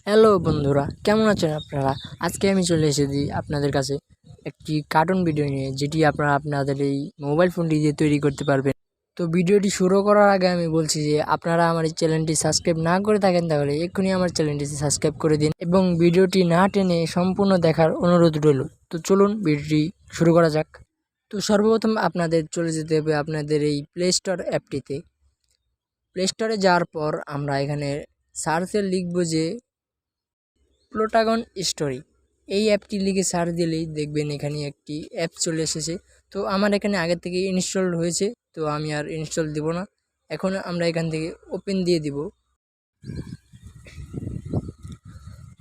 Hello বন্ধুরা, কেমন আছেন আপনারা? আজকে আমি চলে এসেছি আপনাদের কাছে একটি কার্টুন ভিডিও নিয়ে, যেটি আপনারা আপনাদের এই মোবাইল ফোনটি দিয়ে তৈরি করতে পারবেন। তো ভিডিওটি শুরু করার আগে আমি বলছি যে আপনারা আমার এই চ্যানেলটি সাবস্ক্রাইব না করে থাকেন তাহলে এক্ষুনি আমার চ্যানেলটি সাবস্ক্রাইব করে দিন এবং ভিডিওটি না টেনে সম্পূর্ণ দেখার অনুরোধ রইল। তো চলুন ভিডিওটি শুরু করা যাক। তো সর্বপ্রথম আপনাদের চলে যেতে হবে আপনাদের এই প্লে স্টোর অ্যাপটিতে। প্লে স্টোরে যাওয়ার পর আমরা এখানে সার্চে লিখব যে প্লোটাগন স্টোরি। এই অ্যাপটি লিখে সার্চ দিলেই দেখবেন এখানে একটি অ্যাপ চলে এসেছে। তো আমার এখানে আগে থেকে ইনস্টল হয়েছে, তো আমি আর ইনস্টল দিব না। এখন আমরা এখান থেকে ওপেন দিয়ে দিব।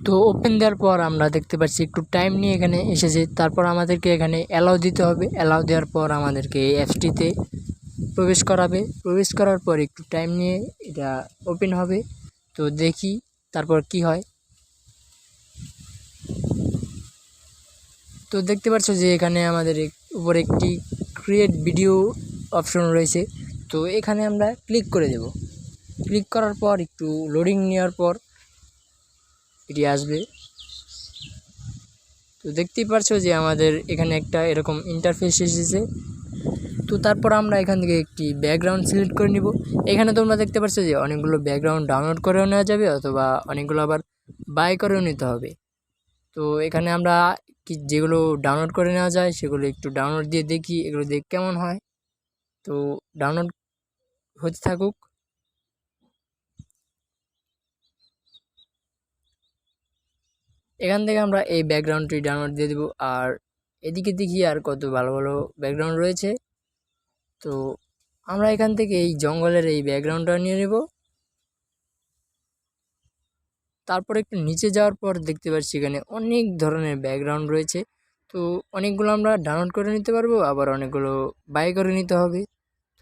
তো ওপেন দেওয়ার পর আমরা দেখতে পাচ্ছি একটু টাইম নিয়ে এখানে এসেছে। তারপর আমাদেরকে এখানে অ্যালাউ দিতে হবে। অ্যালাউ দেওয়ার পর আমাদেরকে এই অ্যাপসটিতে প্রবেশ করাবে। প্রবেশ করার পর একটু টাইম নিয়ে এটা ওপেন হবে। তো দেখি তারপর কি হয়। তো দেখতে পাচ্ছ যে এখানে আমাদের উপরে একটি ক্রিয়েট ভিডিও অপশন রয়েছে। তো এখানে আমরা ক্লিক করে দেব। ক্লিক করার পর একটু লোডিং নেওয়ার পর এটি আসবে। তো দেখতেই পারছো যে আমাদের এখানে একটা এরকম ইন্টারফেস এসেছে। তো তারপর আমরা এখান থেকে একটি ব্যাকগ্রাউন্ড সিলেক্ট করে নিব। এখানে তোমরা দেখতে পাচ্ছ যে অনেকগুলো ব্যাকগ্রাউন্ড ডাউনলোড করেও নেওয়া যাবে, অথবা অনেকগুলো আবার বাই করেও নিতে হবে। তো এখানে আমরা যেগুলো ডাউনলোড করে নেওয়া যায় সেগুলো একটু ডাউনলোড দিয়ে দেখি এগুলো দেখ কেমন হয়। তো ডাউনলোড হতে থাকুক। এখান থেকে আমরা এই ব্যাকগ্রাউন্ডটি ডাউনলোড দিয়ে দেবো। আর এদিকে দেখি আর কত ভালো ভালো ব্যাকগ্রাউন্ড রয়েছে। তো আমরা এখান থেকে এই জঙ্গলের এই ব্যাকগ্রাউন্ডটা নিয়ে নেব। তারপর একটু নিচে যাওয়ার পর দেখতে পাচ্ছি এখানে অনেক ধরনের ব্যাকগ্রাউন্ড রয়েছে। তো অনেকগুলো আমরা ডাউনলোড করে নিতে পারবো, আবার অনেকগুলো বাই করে নিতে হবে।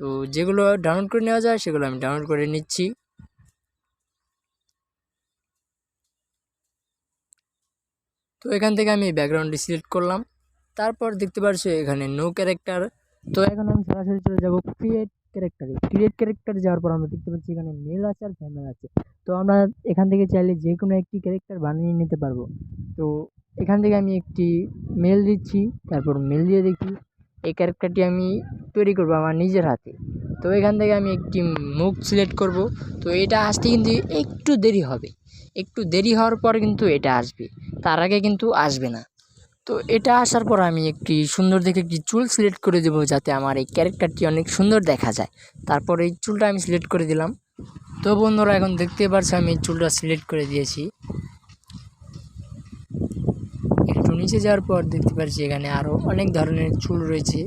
তো যেগুলো ডাউনলোড করে নেওয়া যায় সেগুলো আমি ডাউনলোড করে নিচ্ছি। তো এখান থেকে আমি ব্যাকগ্রাউন্ডটি সিলেক্ট করলাম। তারপর দেখতে পাচ্ছি এখানে নো ক্যারেক্টার। তো এখন আমি সরাসরি চলে যাব ক্রিয়েট ক্যারেক্টারে। ক্রিয়েট ক্যারেক্টারে যাওয়ার পর আমরা দেখতে পাচ্ছি এখানে মেল আছে আর ফিমেল আছে। তো আমরা এখান থেকে চাইলে যে কোনো একটি ক্যারেক্টার বানিয়ে নিতে পারবো। তো এখান থেকে আমি একটি মেল দিচ্ছি, তারপর মেল দিয়ে দেখি এই ক্যারেক্টারটি আমি তৈরি করবো আমার নিজের হাতে। তো এখান থেকে আমি একটি মুখ সিলেক্ট করব। তো এটা আসতে কিন্তু একটু দেরি হবে। একটু দেরি হওয়ার পর কিন্তু এটা আসবে, তার আগে কিন্তু আসবে না। তো এটা আসার পর আমি একটি সুন্দর দেখে একটি চুল সিলেক্ট করে দেবো, যাতে আমার এই ক্যারেক্টারটি অনেক সুন্দর দেখা যায়। তারপর এই চুলটা আমি সিলেক্ট করে দিলাম। তো বন্ধুরা এখন দেখতে পাচ্ছ আমি চুলটা সিলেক্ট করে দিয়েছি। একটু নিচে যাওয়ার পর দেখতে পাচ্ছি এখানে আরও অনেক ধরনের চুল রয়েছে।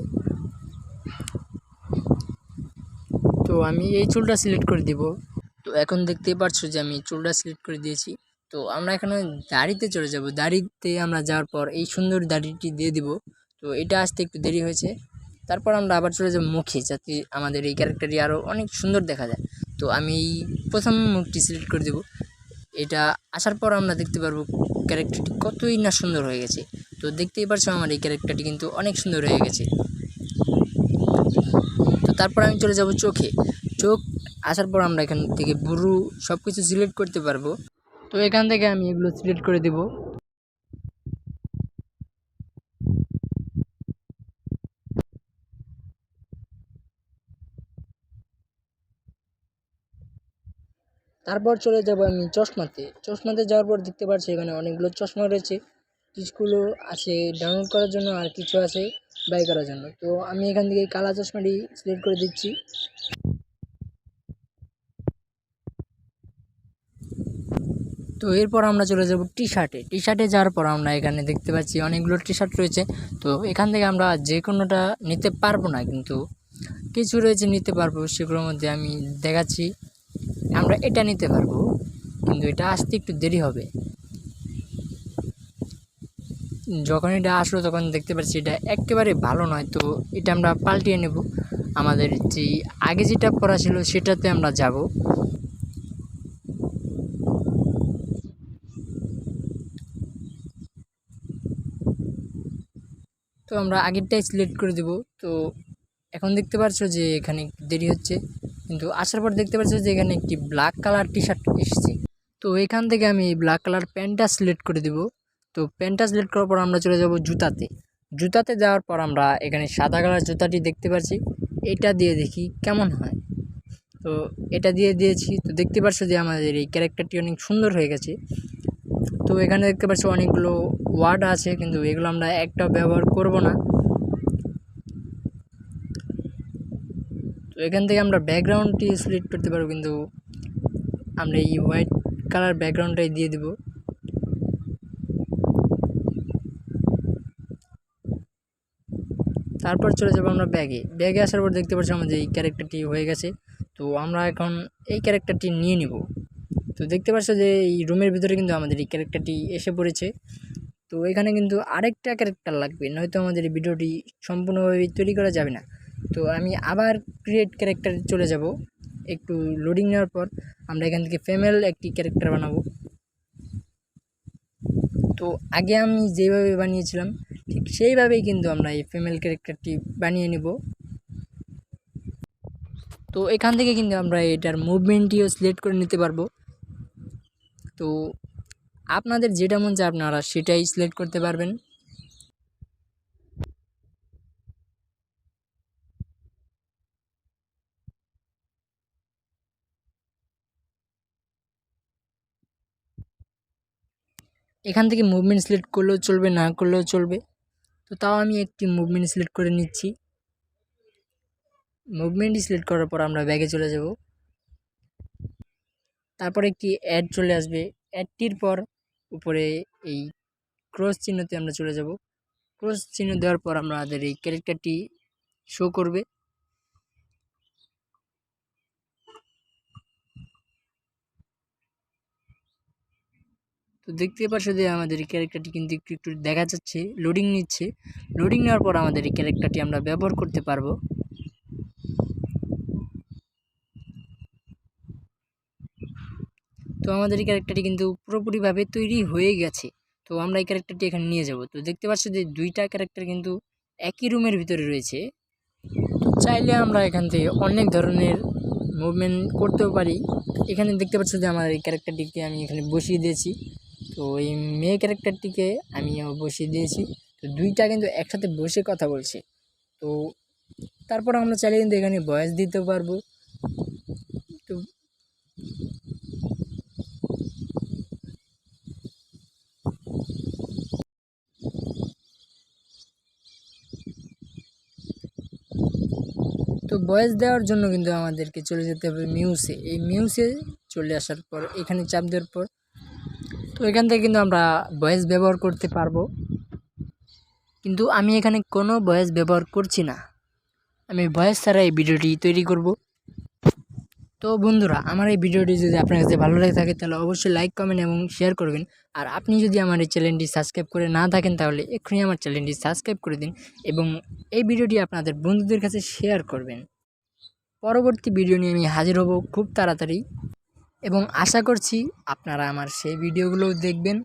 তো আমি এই চুলটা সিলেক্ট করে দিব। তো এখন দেখতেই পাচ্ছ যে আমি চুলটা সিলেক্ট করে দিয়েছি। তো আমরা এখানে দাড়িতে চলে যাব। দাড়িতে আমরা যাওয়ার পর এই সুন্দর দাড়িটি দিয়ে দিব। তো এটা আসতে একটু দেরি হয়েছে। তারপর আমরা আবার চলে যাব মুখে, যাতে আমাদের এই ক্যারেক্টারটি আরও অনেক সুন্দর দেখা যায়। তো আমি প্রথম মুখটি সিলেক্ট করে দেব। এটা আসার পর আমরা দেখতে পারবো ক্যারেক্টারটি কতই না সুন্দর হয়ে গেছে। তো দেখতেই পারছো আমার এই ক্যারেক্টারটি কিন্তু অনেক সুন্দর হয়ে গেছে। তো তারপর আমি চলে যাব চোখে। চোখ আসার পর আমরা এখান থেকে বুরু সব কিছু সিলেক্ট করতে পারবো। তো এখান থেকে আমি এগুলো সিলেক্ট করে দেব। তারপর চলে যাব আমি চশমাতে। চশমাতে যাওয়ার পর দেখতে পাচ্ছি এখানে অনেকগুলো চশমা রয়েছে। কিছুগুলো আছে ডাউনলোড করার জন্য আর কিছু আছে বাই করার জন্য। তো আমি এখান থেকে কালা চশমাটি সিলেক্ট করে দিচ্ছি। তো এরপর আমরা চলে যাব টি শার্টে। টি শার্টে যাওয়ার পর আমরা এখানে দেখতে পাচ্ছি অনেকগুলো টি শার্ট রয়েছে। তো এখান থেকে আমরা যে কোনোটা নিতে পারবো না, কিন্তু কিছু রয়েছে নিতে পারবো। সেগুলোর মধ্যে আমি দেখাচ্ছি। আমরা এটা নিতে পারবো, কিন্তু এটা আসতে একটু দেরি হবে। যখন এটা আসলো তখন দেখতে পাচ্ছি এটা একেবারে ভালো নয়। তো এটা আমরা পাল্টিয়ে নেব। আমাদের যে আগে যেটা পড়া ছিল সেটাতে আমরা যাব। তো আমরা আগেরটাই সিলেক্ট করে দেব। তো এখন দেখতে পাচ্ছো যে এখানে একটু দেরি হচ্ছে, কিন্তু আসার পর দেখতে পাচ্ছ যে এখানে একটি ব্ল্যাক কালার টি শার্ট এসেছে। তো এখান থেকে আমি ব্ল্যাক কালার প্যান্টটা সিলেক্ট করে দিব। তো প্যান্টটা সিলেক্ট করার পর আমরা চলে যাব জুতাতে। জুতাতে যাওয়ার পর আমরা এখানে সাদা কালার জুতাটি দেখতে পাচ্ছি, এটা দিয়ে দেখি কেমন হয়। তো এটা দিয়ে দিয়েছি। তো দেখতে পাচ্ছ যে আমাদের এই ক্যারেক্টারটি অনেক সুন্দর হয়ে গেছে। তো এখানে দেখতে পাচ্ছ অনেকগুলো ওয়ার্ড আছে, কিন্তু এগুলো আমরা একটা ব্যবহার করব না। তো এখান থেকে আমরা ব্যাকগ্রাউন্ডটি সিলেক্ট করতে পারবো, কিন্তু আমরা এই হোয়াইট কালার ব্যাকগ্রাউন্ডটাই দিয়ে দেব। তারপর চলে যাবো আমরা ব্যাগে আসার পর দেখতে পাচ্ছি আমাদের এই ক্যারেক্টারটি হয়ে গেছে। তো আমরা এখন এই ক্যারেক্টারটি নিয়ে নিব। তো দেখতে পাচ্ছ যে এই রুমের ভিতরে কিন্তু আমাদের এই ক্যারেক্টারটি এসে পড়েছে। তো এখানে কিন্তু আরেকটা ক্যারেক্টার লাগবে, নয়তো আমাদের এই ভিডিওটি সম্পূর্ণভাবে তৈরি করা যাবে না। তো আমি আবার ক্রিয়েট ক্যারেক্টার চলে যাব। একটু লোডিং নেওয়ার পর আমরা এখান থেকে ফিমেল একটি ক্যারেক্টার বানাবো। তো আগে আমি যেভাবে বানিয়েছিলাম ঠিক সেইভাবেই কিন্তু আমরা এই ফিমেল ক্যারেক্টারটি বানিয়ে নেব। তো এখান থেকে কিন্তু আমরা এটার মুভমেন্টটিও সিলেক্ট করে নিতে পারবো। তো আপনাদের যেটা মন চায় আপনারা সেটাই সিলেক্ট করতে পারবেন। এখান থেকে মুভমেন্ট সিলেক্ট করলেও চলবে, না করলেও চলবে। তো তাও আমি একটি মুভমেন্ট সিলেক্ট করে নিচ্ছি। মুভমেন্টই সিলেক্ট করার পর আমরা ব্যাগে চলে যাব। তারপর একটি অ্যাড চলে আসবে। অ্যাডটির পর উপরে এই ক্রস চিহ্নতে আমরা চলে যাব। ক্রস চিহ্ন দেওয়ার পর আমাদের এই ক্যারেক্টারটি শো করবে। তো দেখতে পাচ্ছ যে আমাদের এই ক্যারেক্টারটি কিন্তু একটু একটু দেখা যাচ্ছে, লোডিং নিচ্ছে। লোডিং নেওয়ার পর আমাদের এই ক্যারেক্টারটি আমরা ব্যবহার করতে পারবো। তো আমাদের এই ক্যারেক্টারটি কিন্তু পুরোপুরিভাবে তৈরি হয়ে গেছে। তো আমরা এই ক্যারেক্টারটি এখানে নিয়ে যাব। তো দেখতে পাচ্ছ যে দুইটা ক্যারেক্টার কিন্তু একই রুমের ভিতরে রয়েছে। চাইলে আমরা এখান থেকে অনেক ধরনের মুভমেন্ট করতেও পারি। এখানে দেখতে পাচ্ছ যে আমার এই ক্যারেক্টারটিকে আমি এখানে বসিয়ে দিয়েছি। তো এই মেয়ে ক্যারেক্টারটিকে আমিও বসিয়ে দিয়েছি। তো দুইটা কিন্তু একসাথে বসে কথা বলছে। তো তারপর আমরা চাইলে কিন্তু এখানে ভয়েস দিতে পারবো। তো তো ভয়েস দেওয়ার জন্য কিন্তু আমাদেরকে চলে যেতে হবে মিউসে। এই মিউসে চলে আসার পর এখানে চাপ দেওয়ার পর তো এখান থেকে কিন্তু আমরা ভয়েস ব্যবহার করতে পারবো। কিন্তু আমি এখানে কোনো ভয়েস ব্যবহার করছি না, আমি ভয়েস ছাড়া এই ভিডিওটি তৈরি করব। তো বন্ধুরা, আমার এই ভিডিওটি যদি আপনার কাছে ভালো লাগে থাকে তাহলে অবশ্যই লাইক কমেন্ট এবং শেয়ার করবেন। আর আপনি যদি আমার এই চ্যানেলটি সাবস্ক্রাইব করে না থাকেন তাহলে এক্ষুনি আমার চ্যানেলটি সাবস্ক্রাইব করে দিন এবং এই ভিডিওটি আপনাদের বন্ধুদের কাছে শেয়ার করবেন। পরবর্তী ভিডিও নিয়ে আমি হাজির হব খুব তাড়াতাড়ি এবং আশা করছি আপনারা আমার সেই ভিডিওগুলোও দেখবেন।